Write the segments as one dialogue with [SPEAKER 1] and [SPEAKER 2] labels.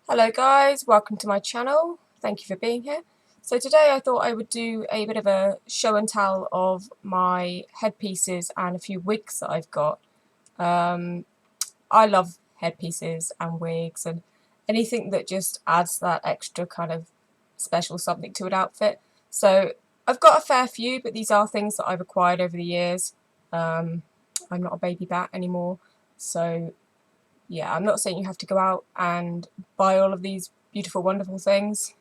[SPEAKER 1] Hello guys, welcome to my channel. Thank you for being here. So today I thought I would do a bit of a show and tell of my headpieces and a few wigs that I've got. I love headpieces and wigs and anything that just adds that extra kind of special something to an outfit. So I've got a fair few, but these are things that I've acquired over the years. I'm not a baby bat anymore, so yeah, I'm not saying you have to go out and buy all of these beautiful, wonderful things.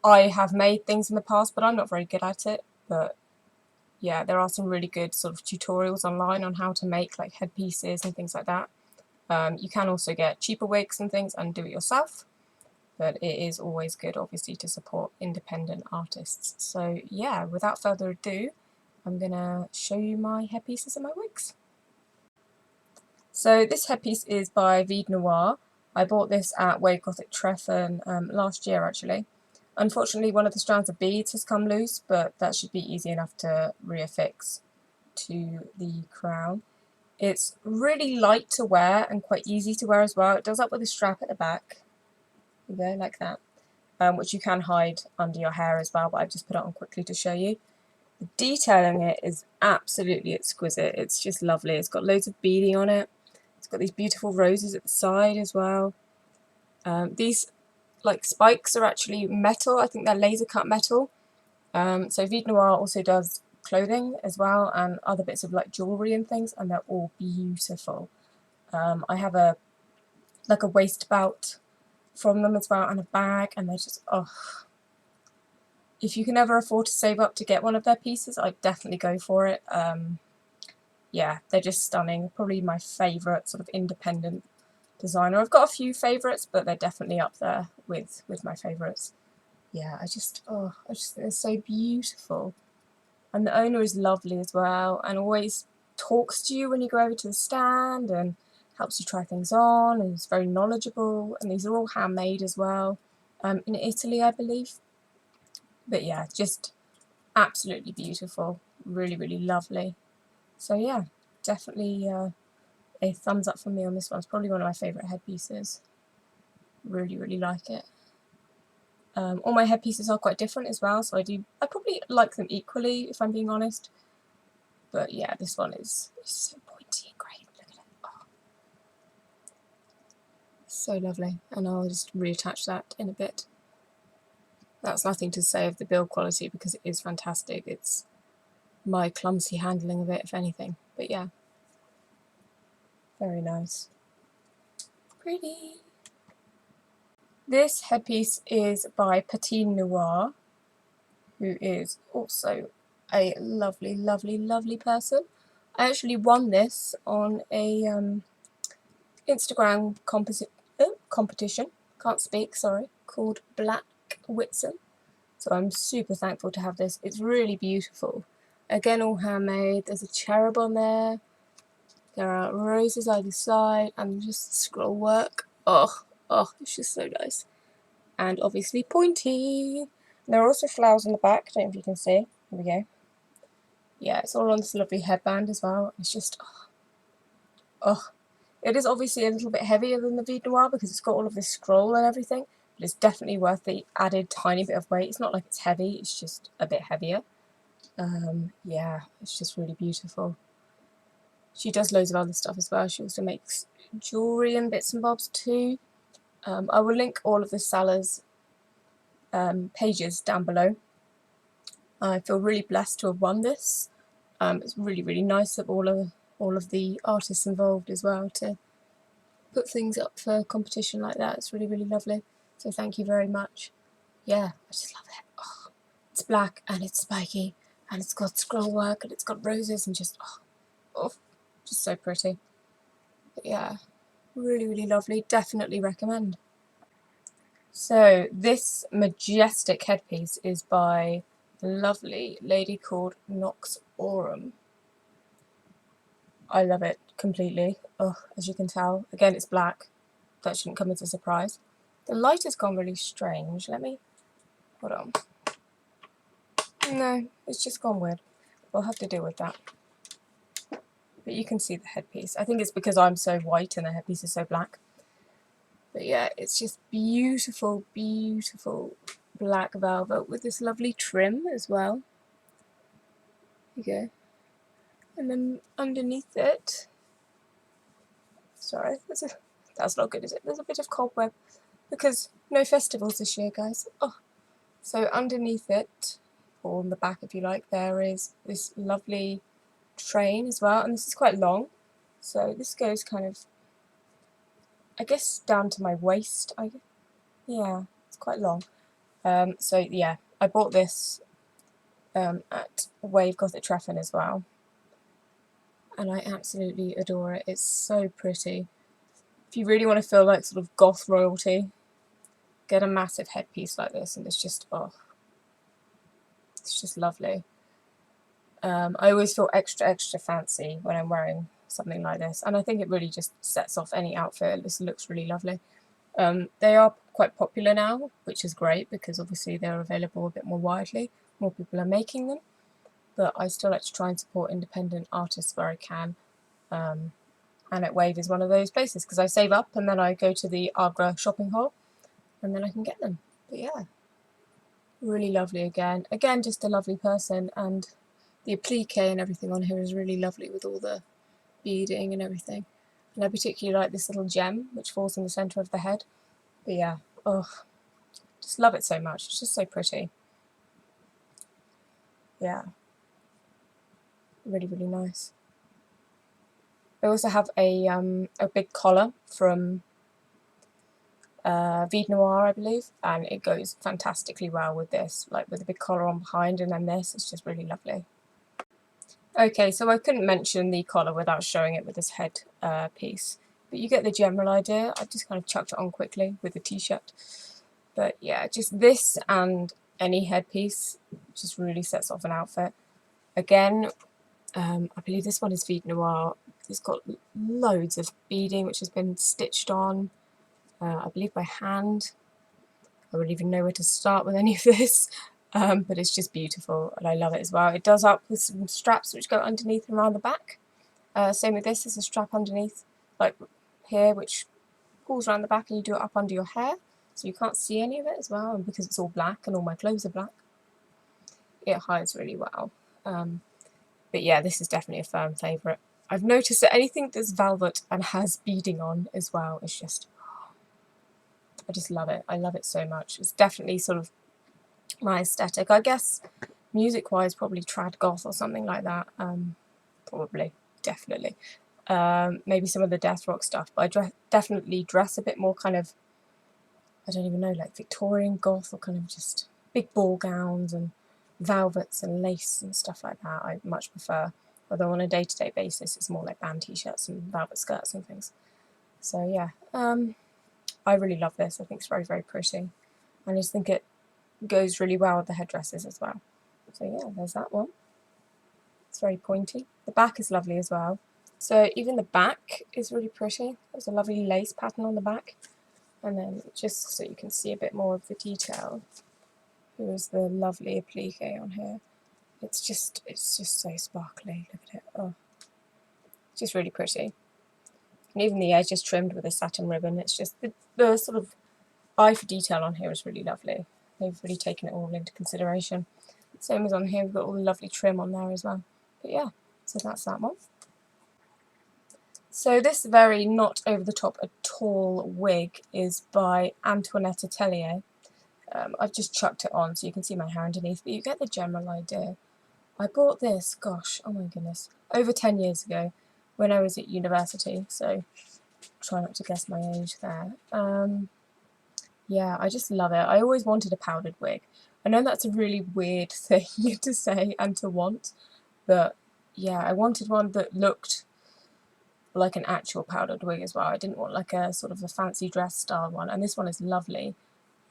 [SPEAKER 1] I have made things in the past, but I'm not very good at it. But yeah, there are some really good sort of tutorials online on how to make like headpieces and things like that. You can also get cheaper wigs and things and do it yourself, but it is always good, obviously, to support independent artists. So yeah, without further ado, I'm gonna show you my headpieces and my wigs. So this headpiece is by Vide Noir. I bought this at Wave Gothic Treffin last year actually. Unfortunately one of the strands of beads has come loose, but that should be easy enough to reaffix to the crown. It's really light to wear and quite easy to wear as well. It does up with a strap at the back, you go, like that, which you can hide under your hair as well, but I've just put it on quickly to show you. The detailing it is absolutely exquisite. It's just lovely. It's got loads of beading on it. It's got these beautiful roses at the side as well. These like spikes are actually metal. I think they're laser cut metal. So Vide Noir also does clothing as well and other bits of like jewellery and things, and they're all beautiful. I have a waist belt from them as well and a bag, and they're just, oh, if you can ever afford to save up to get one of their pieces, I'd definitely go for it. Yeah, they're just stunning. Probably my favourite sort of independent designer. I've got a few favourites, but they're definitely up there with my favourites. Yeah, I just think they're so beautiful. And the owner is lovely as well, and always talks to you when you go over to the stand and helps you try things on, and is very knowledgeable. And these are all handmade as well, in Italy, I believe. But yeah, just absolutely beautiful. Really, really lovely. So yeah, definitely a thumbs up from me on this one. It's probably one of my favourite headpieces. Really, really like it. All my headpieces are quite different as well, so I probably like them equally, if I'm being honest. But yeah, this one is so pointy and great. Look at it. Oh, so lovely. And I'll just reattach that in a bit. That's nothing to say of the build quality because it is fantastic. It's my clumsy handling of it, if anything. But yeah, very nice. Pretty. This headpiece is by Patine Noir, who is also a lovely, lovely, lovely person. I actually won this on a Instagram competition, can't speak, sorry, called Black Whitson. So I'm super thankful to have this. It's really beautiful. Again, all handmade. There's a cherub on there. There are roses either side and just scroll work. Oh, it's just so nice. And obviously pointy. There are also flowers on the back. I don't know if you can see. Here we go. Yeah, it's all on this lovely headband as well. It's just, oh. It is obviously a little bit heavier than the Vide Noir because it's got all of this scroll and everything, but it's definitely worth the added tiny bit of weight. It's not like it's heavy, it's just a bit heavier. Yeah, it's just really beautiful. She does loads of other stuff as well. She also makes jewellery and bits and bobs too. I will link all of the sellers' pages down below. I feel really blessed to have won this. It's really, really nice of all of the artists involved as well to put things up for a competition like that. It's really, really lovely. So thank you very much. Yeah, I just love it. Oh, it's black and it's spiky and it's got scroll work and it's got roses and just, just so pretty. But yeah, really, really lovely. Definitely recommend. So this majestic headpiece is by a lovely lady called Nox Aurum. I love it completely. Oh, as you can tell. Again, it's black. That shouldn't come as a surprise. The light has gone really strange. Let me... hold on. No, it's just gone weird. We'll have to deal with that. But you can see the headpiece. I think it's because I'm so white and the headpiece is so black. But yeah, it's just beautiful, beautiful black velvet with this lovely trim as well. There you go. And then underneath it, sorry, that's not good, is it? There's a bit of cobweb because no festivals this year, guys. Oh, so underneath it, or on the back if you like, there is this lovely train as well, and this is quite long. So this goes kind of, I guess, down to my waist. Yeah, it's quite long. So yeah, I bought this at Wave Gothic Treffin as well, and I absolutely adore it. It's so pretty. If you really want to feel like sort of goth royalty, get a massive headpiece like this, and it's just, oh, it's just lovely. I always feel extra, extra fancy when I'm wearing something like this, and I think it really just sets off any outfit. This looks really lovely. They are quite popular now, which is great because obviously they're available a bit more widely. More people are making them, but I still like to try and support independent artists where I can. And at Wave is one of those places because I save up and then I go to the Agra shopping hall and then I can get them. But yeah, really lovely again. Again, just a lovely person, and the applique and everything on here is really lovely with all the beading and everything. And I particularly like this little gem which falls in the centre of the head. But yeah, oh, just love it so much. It's just so pretty. Yeah, really, really nice. I also have a big collar from Vide Noir, I believe, and it goes fantastically well with this, like with a big collar on behind and then this. It's just really lovely. Okay, so I couldn't mention the collar without showing it with this head piece, but you get the general idea. I just kind of chucked it on quickly with the t-shirt. But yeah, just this and any headpiece just really sets off an outfit. Again, I believe this one is Vide Noir. It's got loads of beading which has been stitched on, I believe by hand. I wouldn't even know where to start with any of this, but it's just beautiful and I love it as well. It does up with some straps which go underneath and around the back. Same with this, there's a strap underneath, like here, which pulls around the back and you do it up under your hair, so you can't see any of it as well, and because it's all black and all my clothes are black, it hides really well. But yeah, this is definitely a firm favourite. I've noticed that anything that's velvet and has beading on as well is just, I just love it. I love it so much. It's definitely sort of my aesthetic. I guess music-wise, probably trad goth or something like that. Probably, definitely. Maybe some of the death rock stuff, but I definitely dress a bit more kind of, I don't even know, like Victorian goth, or kind of just big ball gowns and velvets and lace and stuff like that. I much prefer. Although on a day-to-day basis, it's more like band t-shirts and velvet skirts and things. So yeah, I really love this. I think it's very, very pretty. I just think it goes really well with the headdresses as well. So yeah, there's that one. It's very pointy. The back is lovely as well. So even the back is really pretty. There's a lovely lace pattern on the back. And then just so you can see a bit more of the detail, here's the lovely applique on here. It's just so sparkly. Look at it. Oh, it's just really pretty. And even the edge is trimmed with a satin ribbon. It's just the sort of eye for detail on here is really lovely. They've really taken it all into consideration. Same as on here, we've got all the lovely trim on there as well. But yeah, so that's that one. So this very not over the top at all wig is by Antoinette Atelier. I've just chucked it on so you can see my hair underneath, but you get the general idea. I bought this, gosh, oh my goodness, over 10 years ago when I was at university, so try not to guess my age there. Yeah, I just love it. I always wanted a powdered wig. I know that's a really weird thing to say and to want, but yeah, I wanted one that looked like an actual powdered wig as well. I didn't want like a sort of a fancy dress style one, and this one is lovely.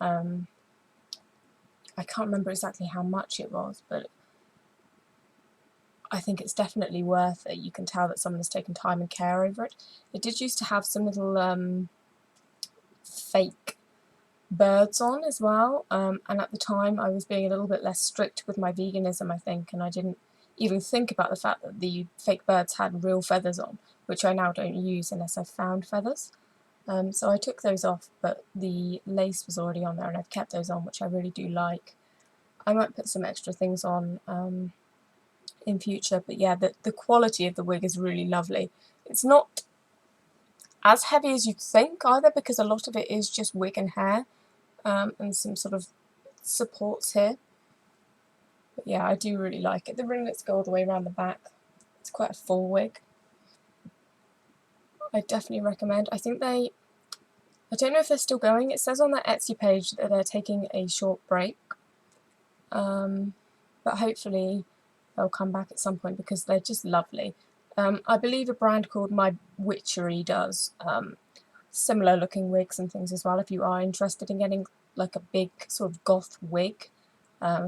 [SPEAKER 1] I can't remember exactly how much it was, but I think it's definitely worth it. You can tell that someone has taken time and care over it. It did used to have some little fake birds on as well, and at the time I was being a little bit less strict with my veganism, I think, and I didn't even think about the fact that the fake birds had real feathers on, which I now don't use unless I've found feathers. So I took those off, but the lace was already on there, and I've kept those on, which I really do like. I might put some extra things on in future, but yeah, the quality of the wig is really lovely. It's not as heavy as you'd think either, because a lot of it is just wig and hair, and some sort of supports here. But yeah, I do really like it. The ringlets go all the way around the back. It's quite a full wig. I definitely recommend. I don't know if they're still going. It says on their Etsy page that they're taking a short break. But hopefully they'll come back at some point because they're just lovely. I believe a brand called My Witchery does similar looking wigs and things as well, if you are interested in getting like a big sort of goth wig,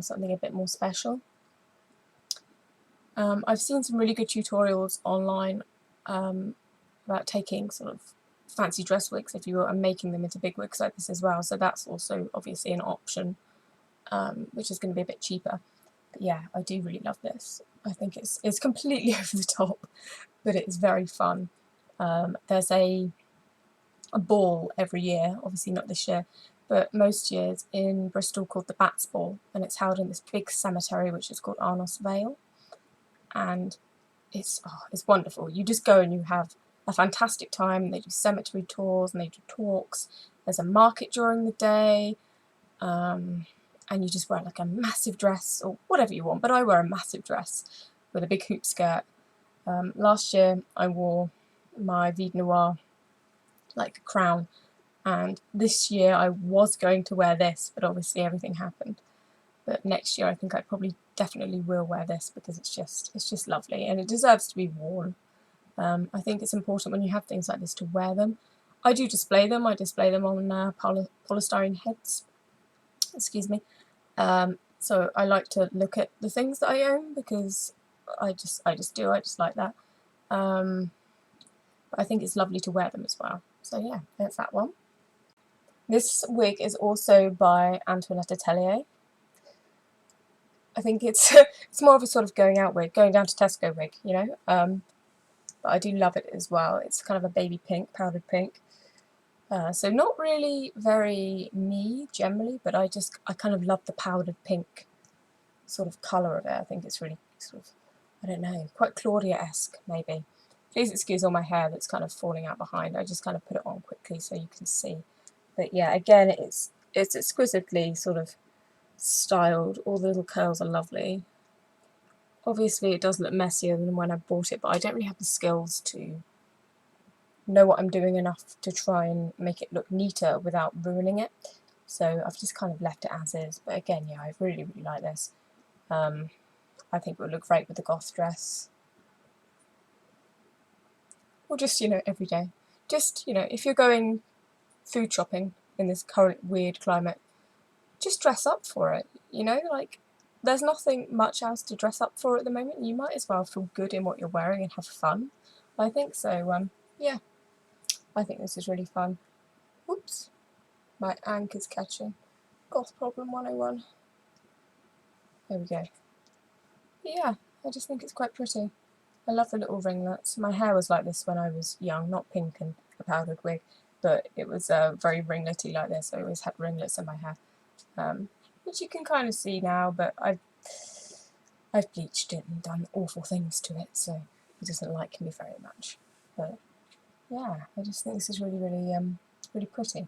[SPEAKER 1] something a bit more special. I've seen some really good tutorials online about taking sort of fancy dress wigs, if you will, and making them into big wigs like this as well, so that's also obviously an option, which is going to be a bit cheaper. But yeah, I do really love this. I think it's completely over the top, but it's very fun. There's a ball every year, obviously not this year, but most years in Bristol, called the Bats Ball, and it's held in this big cemetery which is called Arnos Vale, and it's wonderful. You just go and you have a fantastic time. They do cemetery tours and they do talks. There's a market during the day, and you just wear like a massive dress or whatever you want, but I wear a massive dress with a big hoop skirt. Last year I wore my Vide Noir like crown, and this year I was going to wear this, but obviously everything happened. But next year I think I probably definitely will wear this because it's just lovely and it deserves to be worn. I think it's important when you have things like this to wear them. I do display them. I display them on polystyrene heads. Excuse me. So I like to look at the things that I own because I just like that. But I think it's lovely to wear them as well. So yeah, there's that one. This wig is also by Antoinette Atelier. I think it's it's more of a sort of going out wig, going down to Tesco wig, you know. But I do love it as well. It's kind of a baby pink, powdered pink. So not really very me generally, but I kind of love the powdered pink sort of colour of it. I think it's really sort of, I don't know, quite Claudia-esque maybe. Please excuse all my hair that's kind of falling out behind. I just kind of put it on quickly so you can see. But yeah, again, it's exquisitely sort of styled. All the little curls are lovely. Obviously it does look messier than when I bought it, but I don't really have the skills to know what I'm doing enough to try and make it look neater without ruining it. So I've just kind of left it as is. But again, yeah, I really, really like this. I think it would look great with the goth dress. Or just, you know, every day. Just, you know, if you're going food shopping in this current weird climate, just dress up for it, you know, like there's nothing much else to dress up for at the moment. You might as well feel good in what you're wearing and have fun. I think so. Yeah, I think this is really fun. Oops, my anchor's catching. Goth problem 101. There we go. Yeah, I just think it's quite pretty. I love the little ringlets. My hair was like this when I was young, not pink and a powdered wig, but it was very ringlety like this. I always had ringlets in my hair, which you can kind of see now, but I've bleached it and done awful things to it, so it doesn't like me very much. But yeah, I just think this is really, really, really pretty.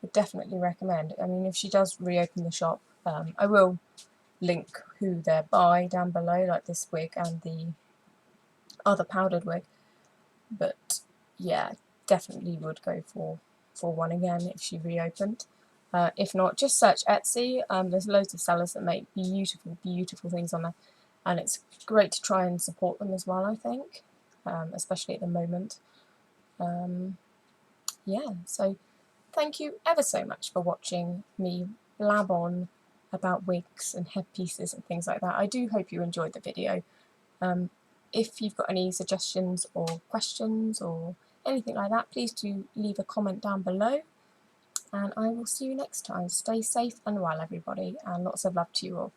[SPEAKER 1] Would definitely recommend. I mean, if she does reopen the shop, I will link who they're by down below, like this wig and the other powdered wig. But yeah, definitely would go for one again if she reopened. If not, just search Etsy. There's loads of sellers that make beautiful, beautiful things on there, and it's great to try and support them as well, I think, especially at the moment. Yeah, so thank you ever so much for watching me blab on about wigs and headpieces and things like that. I do hope you enjoyed the video. If you've got any suggestions or questions or anything like that, please do leave a comment down below, and I will see you next time. Stay safe and well, everybody, and lots of love to you all.